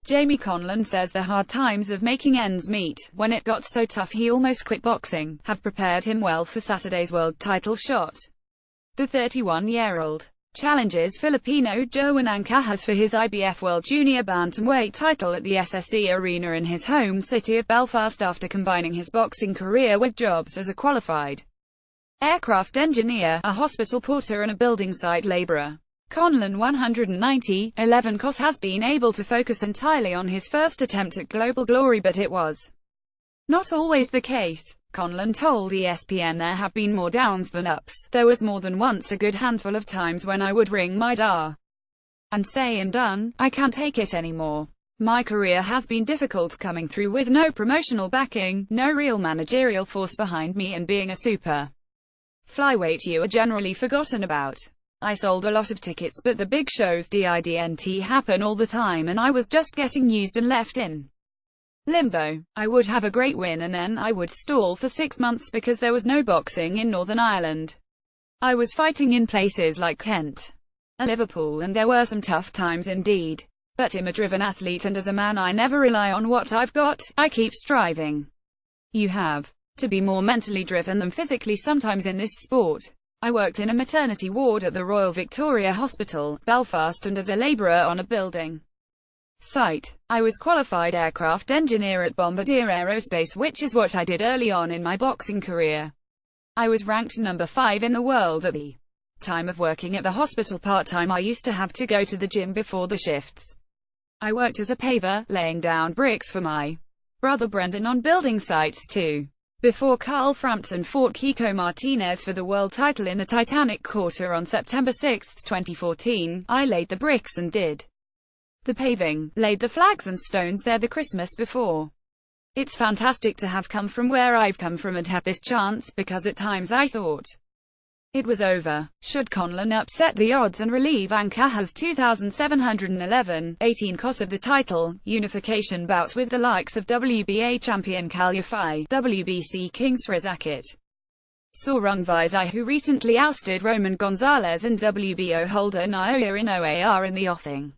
Jamie Conlan says the hard times of making ends meet, when it got so tough he almost quit boxing, have prepared him well for Saturday's world title shot. The 31-year-old challenges Filipino Jerwin Ancajas for his IBF World Junior Bantamweight title at the SSE Arena in his home city of Belfast after combining his boxing career with jobs as a qualified aircraft engineer, a hospital porter and a building site labourer. Conlan, 190, 11 cos has been able to focus entirely on his first attempt at global glory, but it was not always the case. Conlan told ESPN there have been more downs than ups. There was more than once a good handful of times when I would ring my dad and say I'm done, I can't take it anymore. My career has been difficult coming through with no promotional backing, no real managerial force behind me, and being a super-flyweight you are generally forgotten about. I sold a lot of tickets, but the big shows didnt happen all the time and I was just getting used and left in limbo. I would have a great win and then I would stall for 6 months because there was no boxing in Northern Ireland. I was fighting in places like Kent and Liverpool, and there were some tough times indeed. But I'm a driven athlete, and as a man I never rely on what I've got, I keep striving. You have to be more mentally driven than physically sometimes in this sport. I worked in a maternity ward at the Royal Victoria Hospital, Belfast, and as a labourer on a building site. I was qualified aircraft engineer at Bombardier Aerospace, which is what I did early on in my boxing career. I was ranked number 5 in the world at the time of working at the hospital part-time. I used to have to go to the gym before the shifts. I worked as a paver, laying down bricks for my brother Brendan on building sites too. Before Carl Frampton fought Kiko Martinez for the world title in the Titanic Quarter on September 6, 2014, I laid the bricks and did the paving, laid the flags and stones there the Christmas before. It's fantastic to have come from where I've come from and have this chance, because at times I thought it was over. Should Conlan upset the odds and relieve Ancajas' 2,711, 18 cos of the title, unification bouts with the likes of WBA champion Kal Yafai, WBC king Srizakit Sorung Vizai, who recently ousted Roman Gonzalez, and WBO holder Naoya Inoue are in the offing.